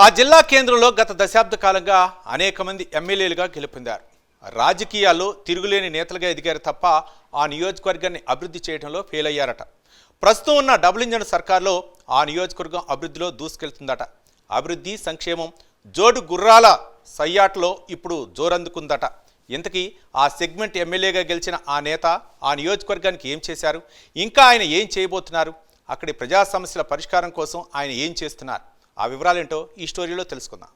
ఆ జిల్లా కేంద్రంలో గత దశాబ్ద కాలంగా అనేక మంది ఎమ్మెల్యేలుగా గెలుపొందారు. రాజకీయాల్లో తిరుగులేని నేతలుగా ఎదిగారు తప్ప ఆ నియోజకవర్గాన్ని అభివృద్ధి చేయడంలో ఫెయిల్ అయ్యారట. ప్రస్తుతం ఉన్న డబుల్ ఇంజన్ సర్కార్లో ఆ నియోజకవర్గం అభివృద్ధిలో దూసుకెళ్తుందట. అభివృద్ధి సంక్షేమం జోడు గుర్రాల సయ్యాట్లో ఇప్పుడు జోరందుకుందట. ఇంతకీ ఆ సెగ్మెంట్ ఎమ్మెల్యేగా గెలిచిన ఆ నేత ఆ నియోజకవర్గానికి ఏం చేశారు, ఇంకా ఆయన ఏం చేయబోతున్నారు, అక్కడి ప్రజా సమస్యల పరిష్కారం కోసం ఆయన ఏం చేస్తున్నారు, ఆ వివరాలేంటో ఈ స్టోరీలో తెలుసుకుందాం.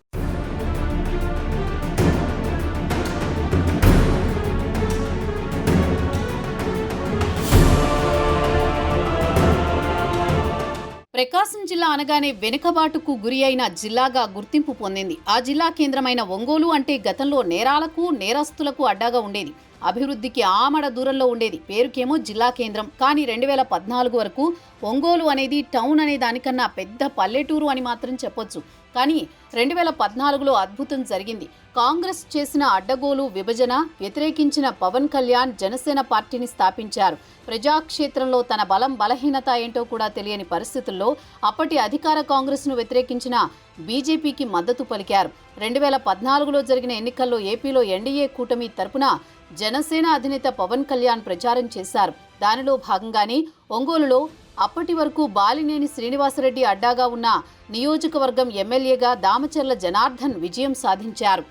ప్రకాశం జిల్లా అనగానే వెనుకబాటుకు గురి అయిన జిల్లాగా గుర్తింపు పొందింది. ఆ జిల్లా కేంద్రమైన ఒంగోలు అంటే గతంలో నేరాలకు నేరస్తులకు అడ్డాగా ఉండేది. అభివృద్ధికి ఆమడ దూరంలో ఉండేది. పేరుకేమో జిల్లా కేంద్రం, కానీ 2014 వరకు ఒంగోలు అనేది టౌన్ అనే దానికన్నా పెద్ద పల్లెటూరు అని మాత్రం చెప్పొచ్చు. కానీ 2014లో అద్భుతం జరిగింది. కాంగ్రెస్ చేసిన అడ్డగోలు విభజన వ్యతిరేకించిన పవన్ కళ్యాణ్ జనసేన పార్టీని స్థాపించారు. ప్రజాక్షేత్రంలో తన బలం బలహీనత ఏంటో కూడా తెలియని పరిస్థితుల్లో అప్పటి అధికార కాంగ్రెస్ను వ్యతిరేకించిన బీజేపీకి మద్దతు పలికారు. 2014లో జరిగిన ఎన్నికల్లో ఏపీలో ఎన్డీఏ కూటమి తరపున జనసేన అధినేత పవన్ కళ్యాణ్ ప్రచారం చేశారు. దానిలో భాగంగానే ఒంగోలులో అప్పటి వరకు బాలినేని శ్రీనివాసరెడ్డి అడ్డాగా ఉన్న నియోజకవర్గం ఎమ్మెల్యేగా దామచర్ల జనార్దన్ విజయం సాధించారు.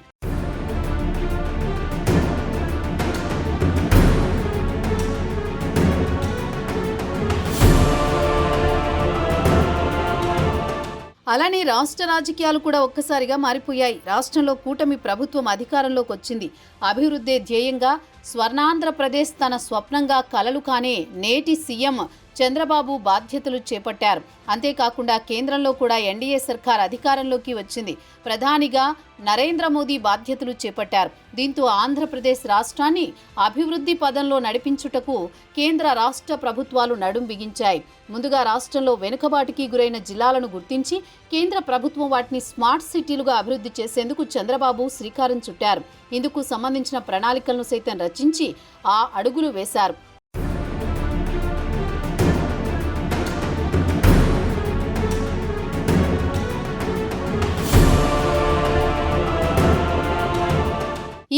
అలానే రాష్ట్ర రాజకీయాలు కూడా ఒక్కసారిగా మారిపోయాయి. రాష్ట్రంలో కూటమి ప్రభుత్వం అధికారంలోకి వచ్చింది. అభివృద్ధి ధ్యేయంగా స్వర్ణాంధ్రప్రదేశ్ తన స్వప్నంగా కలలు కానే నేటి సీఎం చంద్రబాబు బాధ్యతలు చేపట్టారు. అంతేకాకుండా కేంద్రంలో కూడా ఎన్డీఏ సర్కార్ అధికారంలోకి వచ్చింది. ప్రధానిగా నరేంద్ర మోదీ బాధ్యతలు చేపట్టారు. దీంతో ఆంధ్రప్రదేశ్ రాష్ట్రాన్ని అభివృద్ధి పదంలో నడిపించుటకు కేంద్ర రాష్ట్ర ప్రభుత్వాలు నడుం బిగించాయి. ముందుగా రాష్ట్రంలో వెనుకబాటుకి గురైన జిల్లాలను గుర్తించి కేంద్ర ప్రభుత్వం వాటిని స్మార్ట్ సిటీలుగా అభివృద్ధి చేసేందుకు చంద్రబాబు శ్రీకారం చుట్టారు. ఇందుకు సంబంధించిన ప్రణాళికలను సైతం రచించి ఆ అడుగులు వేశారు.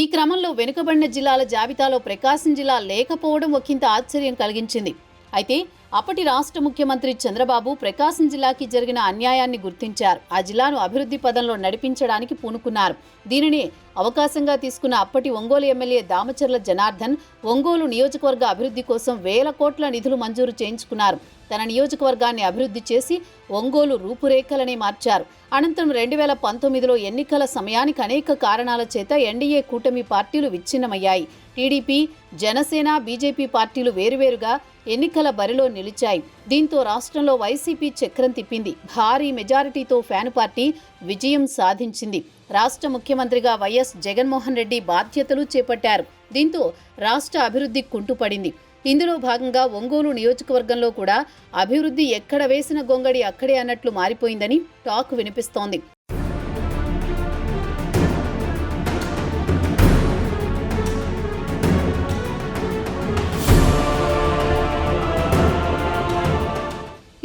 ఈ క్రమంలో వెనుకబడిన జిల్లాల జాబితాలో ప్రకాశం జిల్లా లేకపోవడం ఒకంత ఆశ్చర్యం కలిగించింది. అయితే అప్పటి రాష్ట్ర ముఖ్యమంత్రి చంద్రబాబు ప్రకాశం జిల్లాకి జరిగిన అన్యాయాన్ని గుర్తించారు. ఆ జిల్లాను అభివృద్ధి పదంలో నడిపించడానికి పూనుకున్నారు. దీనిని అవకాశంగా తీసుకున్న అప్పటి ఒంగోలు ఎమ్మెల్యే దామచర్ల జనార్దన్ ఒంగోలు నియోజకవర్గ అభివృద్ధి కోసం 1000 కోట్ల నిధులు మంజూరు చేయించుకున్నారు. తన నియోజకవర్గాన్ని అభివృద్ధి చేసి ఒంగోలు రూపురేఖలనే మార్చారు. అనంతరం 2019లో ఎన్నికల సమయానికి అనేక కారణాల చేత ఎన్డీఏ కూటమి పార్టీలు విచ్ఛిన్నమయ్యాయి. టీడీపీ, జనసేన, బీజేపీ పార్టీలు వేరువేరుగా ఎన్నికల బరిలో నిలిచాయి. దీంతో రాష్ట్రంలో వైసీపీ చక్రం తిప్పింది. భారీ మెజారిటీతో ఫ్యాను పార్టీ విజయం సాధించింది. రాష్ట్ర ముఖ్యమంత్రిగా వైఎస్ జగన్మోహన్ రెడ్డి బాధ్యతలు చేపట్టారు. దీంతో రాష్ట్ర అభివృద్ధి కుంటుపడింది. ఇందులో భాగంగా ఒంగోలు నియోజకవర్గంలో కూడా అభివృద్ధి ఎక్కడ వేసిన గొంగడి అక్కడే అన్నట్లు మారిపోయిందని టాక్ వినిపిస్తోంది.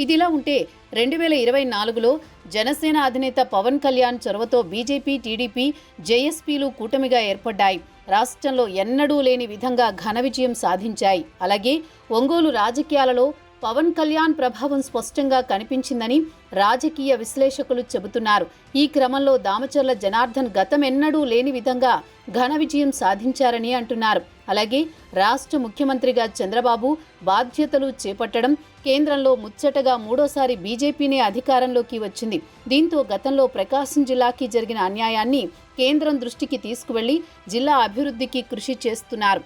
ఇదిలా ఉంటే 2024లో జనసేన అధినేత పవన్ కళ్యాణ్ చొరవతో బీజేపీ, టీడీపీ, జేఎస్పీలు కూటమిగా ఏర్పడ్డాయి. రాష్ట్రంలో ఎన్నడూ లేని విధంగా ఘన విజయం సాధించాయి. అలాగే ఒంగోలు రాజకీయాలలో పవన్ కళ్యాణ్ ప్రభావం స్పష్టంగా కనిపించిందని రాజకీయ విశ్లేషకులు చెబుతున్నారు. ఈ క్రమంలో దామచర్ల జనార్దన్ గతమెన్నడూ లేని విధంగా ఘన విజయం సాధించారని అంటున్నారు. అలాగే రాష్ట్ర ముఖ్యమంత్రిగా చంద్రబాబు బాధ్యతలు చేపట్టడం, కేంద్రంలో ముచ్చటగా 3వసారి బీజేపీనే అధికారంలోకి వచ్చింది. దీంతో గతంలో ప్రకాశం జిల్లాకి జరిగిన అన్యాయాన్ని కేంద్రం దృష్టికి తీసుకువెళ్లి జిల్లా అభివృద్ధికి కృషి చేస్తున్నారు.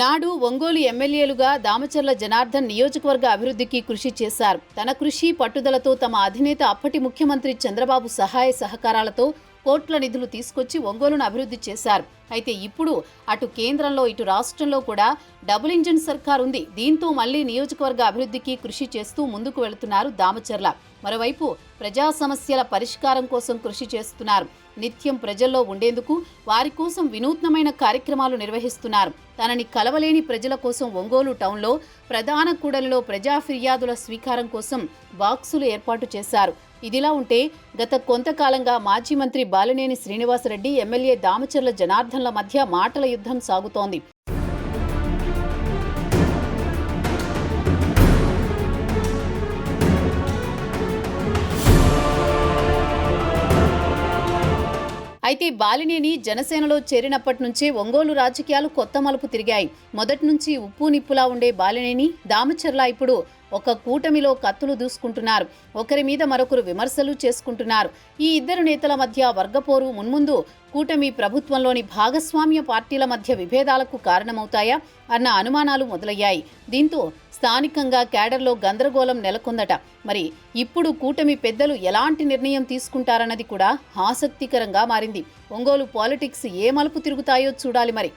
నాడు ఒంగోలు ఎమ్మెల్యేలుగా దామచర్ల జనార్దన్ నియోజకవర్గ అభివృద్ధికి కృషి చేశారు. తన కృషి పట్టుదలతో తమ అధినేత అప్పటి ముఖ్యమంత్రి చంద్రబాబు సహాయ సహకారాలతో కోట్ల నిధులు తీసుకొచ్చి ఒంగోలును అభివృద్ధి చేశారు. అయితే ఇప్పుడు అటు కేంద్రంలో ఇటు రాష్ట్రంలో కూడా డబుల్ ఇంజిన్ సర్కార్ ఉంది. దీంతో మళ్లీ నియోజకవర్గ అభివృద్ధికి కృషి చేస్తూ ముందుకు వెళుతున్నారు దామచర్ల. మరోవైపు ప్రజా సమస్యల పరిష్కారం కోసం కృషి చేస్తున్నారు. నిత్యం ప్రజల్లో ఉండేందుకు వారి కోసం వినూత్నమైన కార్యక్రమాలు నిర్వహిస్తున్నారు. తనని కలవలేని ప్రజల కోసం ఒంగోలు టౌన్లో ప్రధాన కూడలిలో ప్రజా ఫిర్యాదుల స్వీకారం కోసం బాక్సులు ఏర్పాటు చేశారు. ఇదిలా ఉంటే గత కొంతకాలంగా మాజీ మంత్రి బాలినేని శ్రీనివాసరెడ్డి, ఎమ్మెల్యే దామచర్ల జనార్దన్ల మధ్య మాటల యుద్ధం సాగుతోంది. అయితే బాలినేని జనసేనలో చేరినప్పటి నుంచే ఒంగోలు రాజకీయాలు కొత్త మలుపు తిరిగాయి. మొదటి నుంచి ఉప్పు నిప్పులా ఉండే బాలినేని, దామచర్ల ఇప్పుడు ఒక కూటమిలో కత్తులు దూసుకుంటున్నారు. ఒకరి మీద మరొకరు విమర్శలు చేసుకుంటున్నారు. ఈ ఇద్దరు నేతల మధ్య వర్గపోరు మున్ముందు కూటమి ప్రభుత్వంలోని భాగస్వామ్య పార్టీల మధ్య విభేదాలకు కారణమవుతాయా అన్న అనుమానాలు మొదలయ్యాయి. దీంతో స్థానికంగా కేడర్లో గందరగోళం నెలకొందట. మరి ఇప్పుడు కూటమి పెద్దలు ఎలాంటి నిర్ణయం తీసుకుంటారన్నది కూడా ఆసక్తికరంగా మారింది. ఒంగోలు పాలిటిక్స్ ఏ మలుపు తిరుగుతాయో చూడాలి మరి.